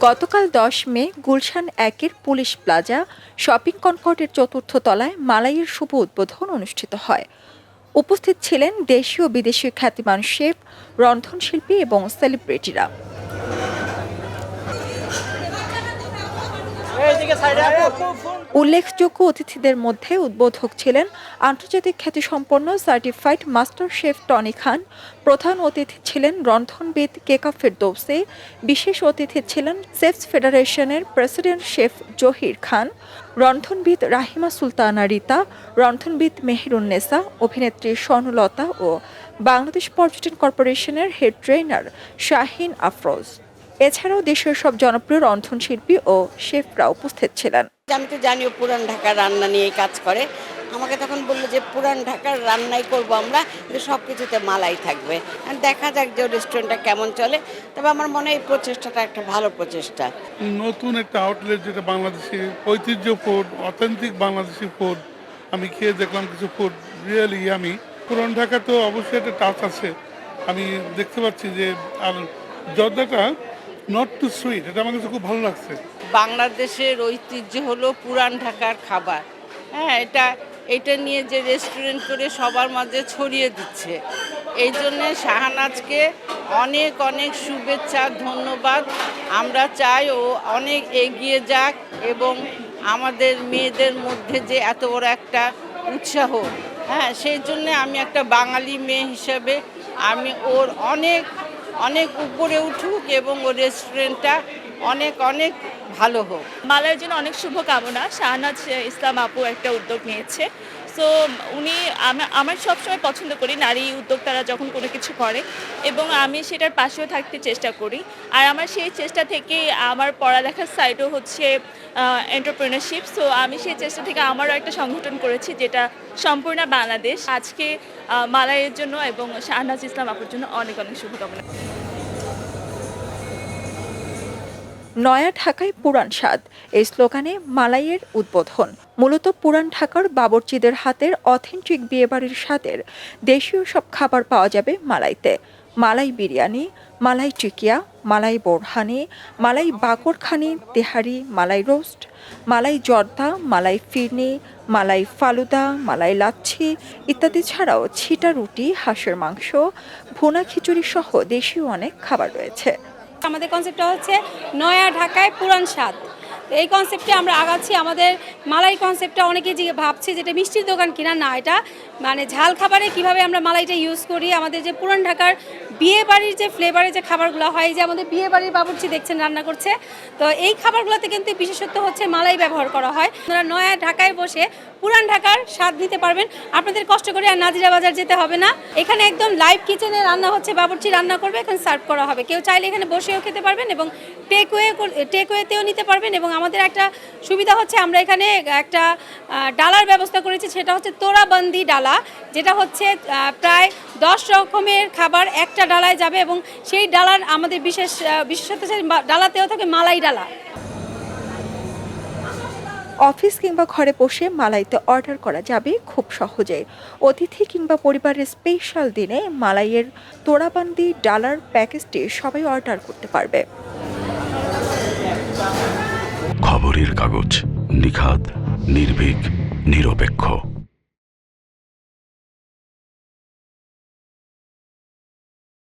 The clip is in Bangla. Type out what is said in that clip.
গতকাল ১০ মে গুলশান ১-এর পুলিশ প্লাজা শপিং কনকর্ডের চতুর্থ তলায় মালাইয়ের শুভ উদ্বোধন অনুষ্ঠিত হয়। উপস্থিত ছিলেন দেশীয় ও বিদেশি খ্যাতিমান শেফ, রন্ধনশিল্পী এবং সেলিব্রিটিরা। উল্লেখযোগ্য অতিথিদের মধ্যে উদ্বোধক ছিলেন আন্তর্জাতিক খ্যাতিসম্পন্ন সার্টিফাইড মাস্টার শেফ টনি খান। প্রধান অতিথি ছিলেন রন্ধনবিদ কেকা ফেরদৌসি। বিশেষ অতিথি ছিলেন শেফস ফেডারেশনের প্রেসিডেন্ট শেফ জহির খান, রন্ধনবিদ রাহিমা সুলতানা রিতা, রন্ধনবিদ মেহেরুন্নেসা, অভিনেত্রী স্বর্ণলতা ও বাংলাদেশ পর্যটন কর্পোরেশনের হেড ট্রেনার শাহিন আফরোজ। এছাড়াও দেশের সব জনপ্রিয় রন্ধনশিল্পী ও শেফরা উপস্থিত ছিলেন। আমি তো জানিও পুরান ঢাকার রান্না নিয়ে কাজ করে, আমাকে তখন বললো যে পুরান ঢাকার রান্নাই করব আমরা, কিন্তু সব কিছুতে মালাই থাকবে। দেখা যাক যে রেস্টুরেন্টটা কেমন চলে। তবে আমার মনে হয় এই প্রচেষ্টাটা একটা ভালো প্রচেষ্টা। নতুন একটা আউটলেট, যেটা বাংলাদেশি ঐতিহ্য ফুড, অথেন্টিক বাংলাদেশি ফুড আমি খেয়ে দেখলাম, কিছু ফুড রিয়েলি ইয়ামি। পুরান ঢাকা তো অবশ্যই একটা টাচ আছে, আমি দেখতে পাচ্ছি যে, আর জর্দাটা নট টু সুইট, এটা আমার কাছে খুব ভালো লাগছে। বাংলাদেশের ঐতিহ্য হলো পুরান ঢাকার খাবার। হ্যাঁ, এটা নিয়ে যে রেস্টুরেন্ট করে সবার মাঝে ছড়িয়ে দিচ্ছে, এই জন্যে শাহনাজকে অনেক অনেক শুভেচ্ছা, ধন্যবাদ। আমরা চাই ও অনেক এগিয়ে যাক এবং আমাদের মেয়েদের মধ্যে যে এত বড় একটা উৎসাহ, হ্যাঁ, সেই জন্যে আমি একটা বাঙালি মেয়ে হিসেবে আমি ওর অনেক অনেক উপরে উঠুক এবং ওর রেস্টুরেন্টটা অনেক অনেক ভালো হোক। মালাইয়ের জন্য অনেক শুভকামনা। শাহনাজ ইসলাম আপু একটা উদ্যোগ নিয়েছে। সো উনি আমার সবসময় পছন্দ করি নারী উদ্যোক্তারা যখন কোনো কিছু করে, এবং আমি সেটার পাশেও থাকতে চেষ্টা করি। আর আমার সেই চেষ্টা থেকে আমার পড়ালেখার সাইডও হচ্ছে এন্টারপ্রেনারশিপ। সো আমি সেই চেষ্টা থেকে আমারও একটা সংগঠন করেছি, যেটা সম্পূর্ণ বাংলাদেশ। আজকে মালাইয়ের জন্য এবং শাহনাজ ইসলাম আপুর জন্য অনেক অনেক শুভকামনা। নয়া ঢাকায় পুরান স্বাদ, এই স্লোগানে মালাইয়ের উদ্বোধন। মূলত পুরান ঢাকার বাবুর্চিদের হাতের অথেন্টিক বিয়েবাড়ির স্বাদের দেশীয় সব খাবার পাওয়া যাবে মালাইতে। মালাই বিরিয়ানি, মালাই টিকিয়া, মালাই বোরহানি, মালাই বাকরখানি, তেহারি, মালাই রোস্ট, মালাই জর্দা, মালাই ফিরনি, মালাই ফালুদা, মালাই লাচ্ছি ইত্যাদি ছাড়াও ছিটা রুটি, হাঁসের মাংস, ভুনা খিচুড়ি সহ দেশীয় অনেক খাবার রয়েছে। আমাদের কনসেপ্টটা হচ্ছে নয়া ঢাকায় পুরান স্বাদ। এই কনসেপ্টে আমরা আগাচ্ছি। আমাদের মালাই কনসেপ্টটা অনেকেই যে ভাবছি যেটা মিষ্টির দোকান কিনা, না, এটা মানে ঝাল খাবারে কিভাবে আমরা মালাইটা ইউজ করি। আমাদের যে পুরান ঢাকার বিয়ে বাড়ির যে ফ্লেভারে যে খাবারগুলো হয়, যে আমাদের বিয়ে বাড়ির বাবুর্চি দেখছেন রান্না করছে, তো এই খাবারগুলোতে কিন্তু বিশেষত্ব হচ্ছে মালাই ব্যবহার করা হয়। আপনারা নয়া ঢাকায় বসে পুরান ঢাকার স্বাদ নিতে পারবেন। আপনাদের কষ্ট করে আর নাজিরা বাজার যেতে হবে না। এখানে একদম লাইভ কিচেনে রান্না হচ্ছে, বাবুর্চি রান্না করবে, এখানে সার্ভ করা হবে। কেউ চাইলে এখানে বসেও খেতে পারবেন এবং টেকওয়েতেও নিতে পারবেন। এবং আমাদের একটা সুবিধা হচ্ছে আমরা এখানে একটা ডালার ব্যবস্থা করেছি, সেটা হচ্ছে তোড়াবন্দি ডালা, যেটা হচ্ছে প্রায় 10 রকমের খাবার একটা ডালায় যাবে। এবং সেই ডালার আমাদের বিশেষত ডালাতেও থাকে মালাই ডালা। অফিস কিংবা ঘরে বসে মালাইতে অর্ডার করা যাবে খুব সহজে। অতিথি কিংবা পরিবারের স্পেশাল দিনে মালাইয়ের তোড়াবন্দি ডালার প্যাকেজটি সবাই অর্ডার করতে পারবে। খবরের কাগজ, নিখাদ, নির্ভীক, নিরপেক্ষ।